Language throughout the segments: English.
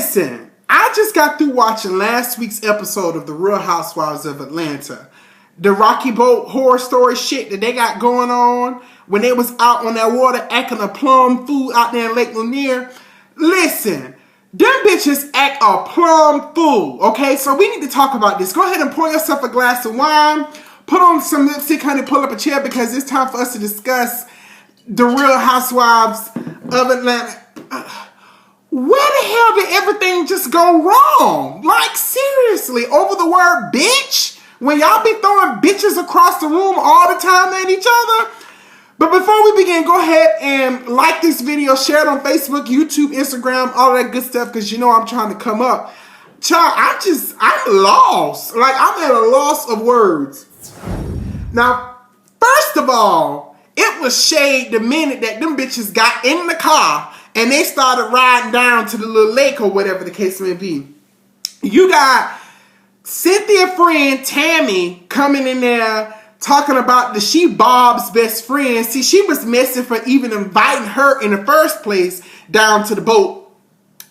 Listen, I just got through watching last week's episode of the Real Housewives of Atlanta. The Rocky Boat horror story shit that they got going on when they was out on that water acting a plum fool out there in Lake Lanier. Listen, them bitches act a plum fool, okay? So we need to talk about this. Go ahead and pour yourself a glass of wine, put on some lipstick, honey, pull up a chair because it's time for us to discuss the Real Housewives of Atlanta. Where the hell did everything just go wrong? Like, seriously, over the word bitch? When y'all be throwing bitches across the room all the time at each other? But before we begin, go ahead and like this video, share it on Facebook, YouTube, Instagram, all that good stuff, because you know I'm trying to come up. Child, I'm lost. Like, I'm at a loss of words. Now, first of all, it was shade the minute that them bitches got in the car and they started riding down to the little lake or whatever the case may be. You got Cynthia friend Tammy coming in there talking about that she Bob's best friend. See, she was messing for even inviting her in the first place down to the boat.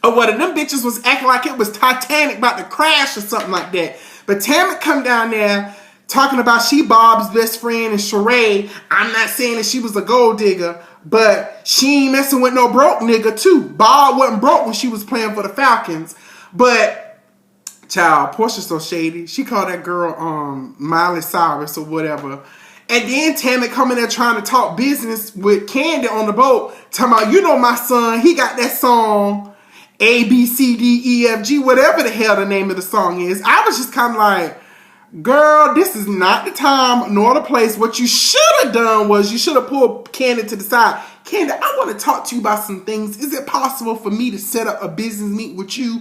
Or what, them bitches was acting like it was Titanic about to crash or something like that. But Tammy come down there talking about she Bob's best friend and Sheree. I'm not saying that she was a gold digger, but she ain't messing with no broke nigga too. Bob wasn't broke when she was playing for the Falcons. But, child, Portia's so shady. She called that girl Miley Cyrus or whatever. And then Tammy coming there trying to talk business with Candy on the boat. Talking about, you know my son, he got that song A, B, C, D, E, F, G, whatever the hell the name of the song is. I was just kind of like, girl, this is not the time nor the place. What you should have done was you should have pulled Candy to the side. Candy, I want to talk to you about some things. Is it possible for me to set up a business meet with you?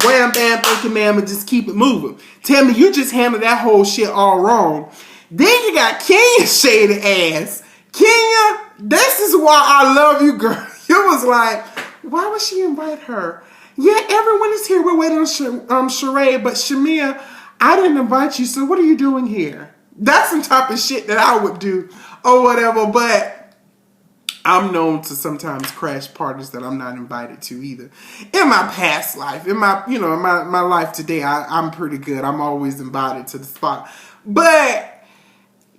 Wham, bam, thank you, ma'am, and just keep it moving. Tell me, you just handled that whole shit all wrong. Then you got Kenya's shady ass. Kenya, this is why I love you, girl. You was like, why would she invite her? Yeah, everyone is here. We're waiting on Sheree, but Shamia, I didn't invite you, so what are you doing here? That's some type of shit that I would do or whatever, but I'm known to sometimes crash parties that I'm not invited to either. In my past life, in my, my life today, I'm pretty good. I'm always invited to the spot. But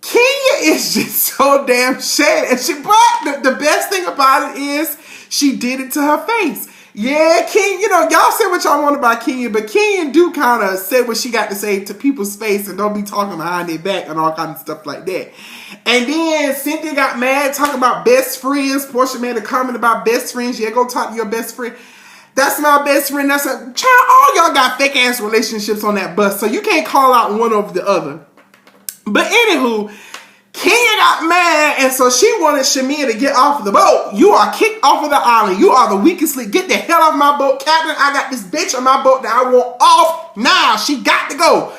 Kenya is just so damn shady. And but the best thing about it is she did it to her face. Yeah, Kenya, y'all say what y'all want about Kenya, but Kenya do kind of say what she got to say to people's face and don't be talking behind their back and all kind of stuff like that. And then Cynthia got mad talking about best friends. Portia made a comment about best friends. Yeah, go talk to your best friend. That's my best friend. That's a child. All y'all got fake ass relationships on that bus, so you can't call out one over the other. But anywho, Kenya got mad, and so she wanted Shamia to get off the boat. You are kicked off of the island. You are the weakest link. Get the hell off my boat, Captain. I got this bitch on my boat that I want off now. She got to go.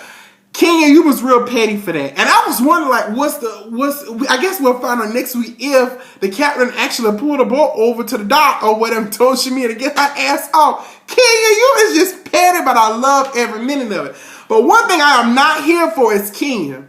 Kenya, you was real petty for that. And I was wondering, like, I guess we'll find out next week if the captain actually pulled the boat over to the dock or whatever, told Shamia to get her ass off. Kenya, you is just petty, but I love every minute of it. But one thing I am not here for is Kenya.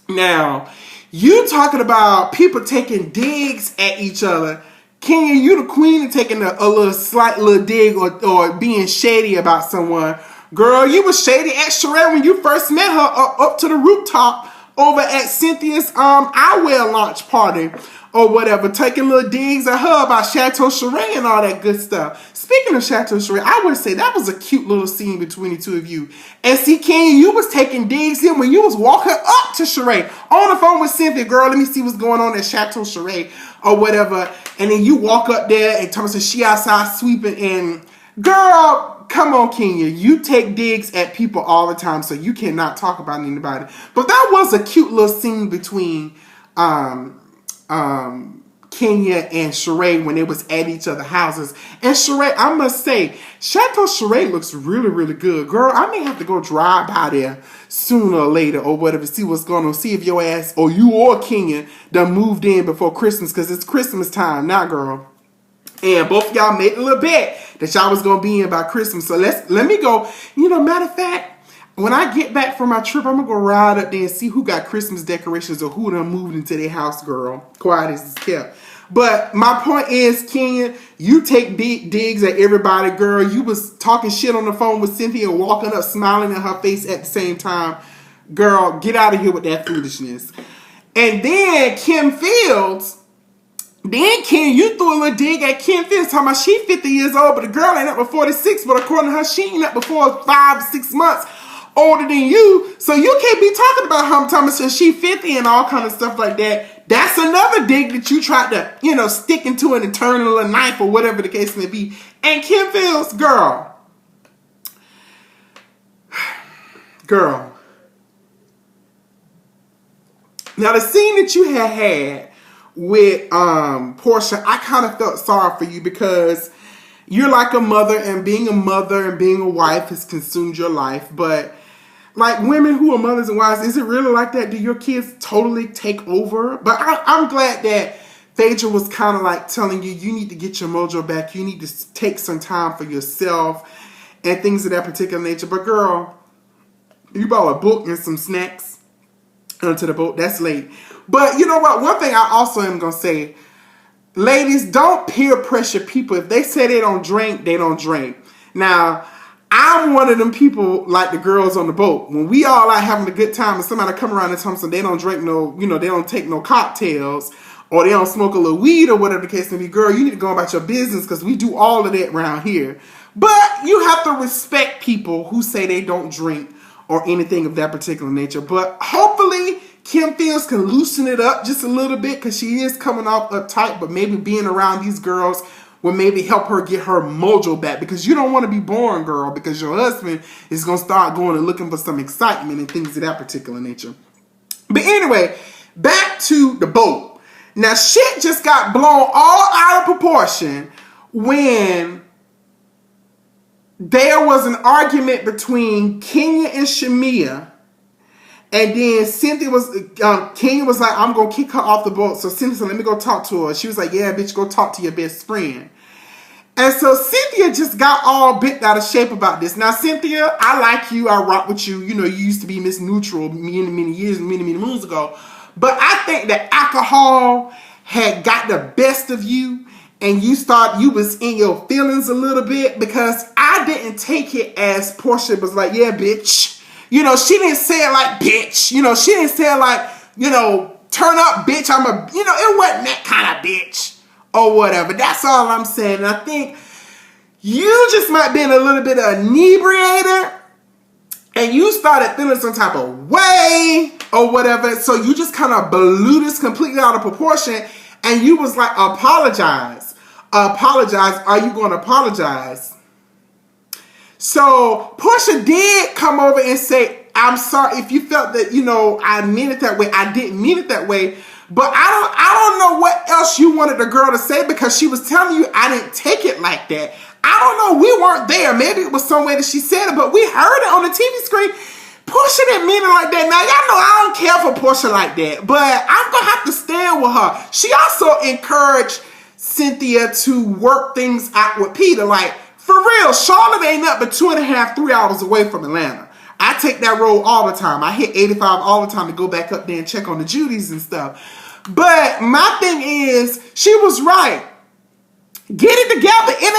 Now, you talking about people taking digs at each other. Kenya, you the queen of taking a slight little dig or being shady about someone. Girl, you was shady at Sheree when you first met her up to the rooftop over at Cynthia's eyewear launch party or whatever, taking little digs at her about Chateau Sheree and all that good stuff. Speaking of Chateau Sheree, I would say that was a cute little scene between the two of you. And see, Kenya, you was taking digs in when you was walking up to Sheree on the phone with Cynthia. Girl, let me see what's going on at Chateau Sheree or whatever. And then you walk up there and Thomas says she outside sweeping and girl, come on, Kenya. You take digs at people all the time, so you cannot talk about anybody. But that was a cute little scene between Kenya and Sheree when they was at each other's houses. And Sheree, I must say, Chateau Sheree looks really, really good. Girl, I may have to go drive by there sooner or later or whatever, see what's going on, see if your ass or you or Kenya done moved in before Christmas, because it's Christmas time now, girl. And both of y'all made a little bet that y'all was going to be in by Christmas. So let me go. Matter of fact, when I get back from my trip, I'm going to go ride up there and see who got Christmas decorations or who done moved into their house, girl. Quiet as it's kept. But my point is, Kenya, you take digs at everybody, girl. You was talking shit on the phone with Cynthia, walking up, smiling in her face at the same time. Girl, get out of here with that foolishness. And then Kim Fields, Ken, you threw a little dig at Kim Fields, talking about she 50 years old, but the girl ain't up to 46, but according to her, she ain't up before 5 6 months older than you. So you can't be talking about her talking about she 50 and all kind of stuff like that. That's another dig that you tried to, stick into an eternal knife or whatever the case may be. And Kim Fields, girl. Now the scene that you had with Portia, I kind of felt sorry for you because you're like a mother, and being a wife has consumed your life. But like women who are mothers and wives, is it really like that? Do your kids totally take over? But I'm glad that Phaedra was kind of like telling you, you need to get your mojo back. You need to take some time for yourself and things of that particular nature. But girl, you bought a book and some snacks onto the boat. That's late. But you know what? One thing I also am going to say, ladies, don't peer pressure people. If they say they don't drink, they don't drink. Now, I'm one of them people like the girls on the boat. When we all out having a good time and somebody come around and tell them they don't drink no, they don't take no cocktails or they don't smoke a little weed or whatever the case may be, girl, you need to go about your business because we do all of that around here. But you have to respect people who say they don't drink or anything of that particular nature. But hopefully Kim Fields can loosen it up just a little bit because she is coming off uptight, but maybe being around these girls will maybe help her get her mojo back, because you don't want to be boring, girl, because your husband is going to start going and looking for some excitement and things of that particular nature. But anyway, back to the boat. Now, shit just got blown all out of proportion when there was an argument between Kenya and Shamia. And then Kenya was like, I'm going to kick her off the boat. So Cynthia said, let me go talk to her. She was like, yeah, bitch, go talk to your best friend. And so Cynthia just got all bent out of shape about this. Now, Cynthia, I like you. I rock with you. You used to be Miss Neutral many years, many moons ago. But I think that alcohol had got the best of you. And you was in your feelings a little bit, because I didn't take it as Portia was like, yeah, bitch. She didn't say it like bitch. She didn't say it like, turn up, bitch. It wasn't that kind of bitch or whatever. That's all I'm saying. And I think you just might be a little bit inebriated and you started feeling some type of way or whatever. So you just kind of blew this completely out of proportion and you was like, apologize. Apologize. Are you going to apologize? So Portia did come over and say, I'm sorry if you felt that, I meant it that way. I didn't mean it that way. But I don't know what else you wanted the girl to say, because she was telling you I didn't take it like that. I don't know. We weren't there. Maybe it was some way that she said it, but we heard it on the TV screen. Portia didn't mean it like that. Now, y'all know I don't care for Portia like that, but I'm going to have to stand with her. She also encouraged Cynthia to work things out with Peter. Like, for real, Charlotte ain't up but 2.5, 3 hours away from Atlanta. I take that road all the time. I hit 85 all the time to go back up there and check on the Judys and stuff. But my thing is, she was right. Get it together. It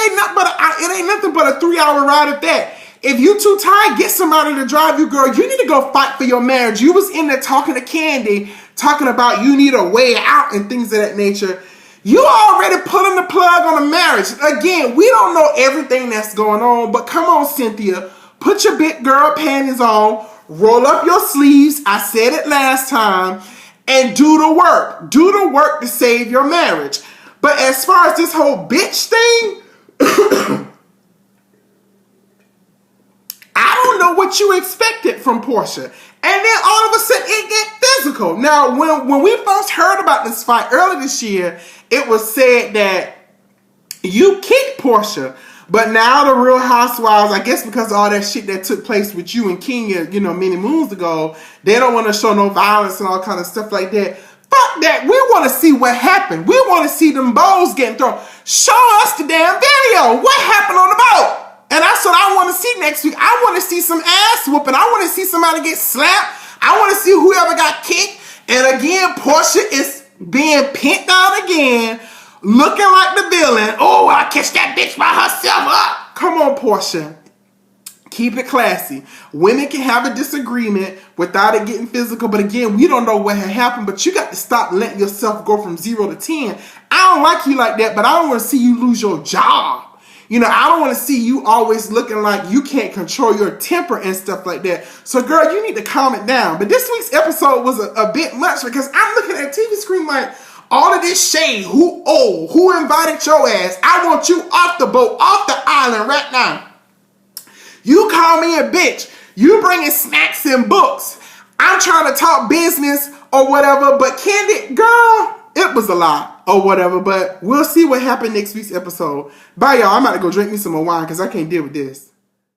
ain't nothing but a 3-hour ride at that. If you too tired, get somebody to drive you, girl. You need to go fight for your marriage. You was in there talking to Candy, talking about you need a way out and things of that nature. You already pulling the plug on a marriage. Again, we don't know everything that's going on, but come on, Cynthia. Put your big girl panties on, roll up your sleeves, I said it last time, and do the work. Do the work to save your marriage. But as far as this whole bitch thing, I don't know what you expected from Portia. And then all of a sudden it get physical. Now, when we first heard about this fight earlier this year, it was said that you kicked Portia. But now the Real Housewives, I guess because of all that shit that took place with you and Kenya, many moons ago, they don't want to show no violence and all kind of stuff like that. Fuck that. We want to see what happened. We want to see them bowls getting thrown. Show us the damn video. What happened on the boat? And that's what I want to see next week. I want to see some ass whooping. I want to see somebody get slapped. I want to see whoever got kicked. And again, Portia is being pinned down again looking like the villain. Oh, I'll catch that bitch by herself up. Come on, Portia. Keep it classy. Women can have a disagreement without it getting physical. But again, we don't know what had happened. But you got to stop letting yourself go from 0 to 10. I don't like you like that, but I don't want to see you lose your job. You know, I don't want to see you always looking like you can't control your temper and stuff like that. So, girl, you need to calm it down. But this week's episode was a bit much because I'm looking at the TV screen like, all of this shade, who invited your ass? I want you off the boat, off the island right now. You call me a bitch. You bringing snacks and books. I'm trying to talk business or whatever, but Candy, girl, it was a lot or whatever, but we'll see what happened next week's episode. Bye, y'all. I'm about to go drink me some more wine because I can't deal with this.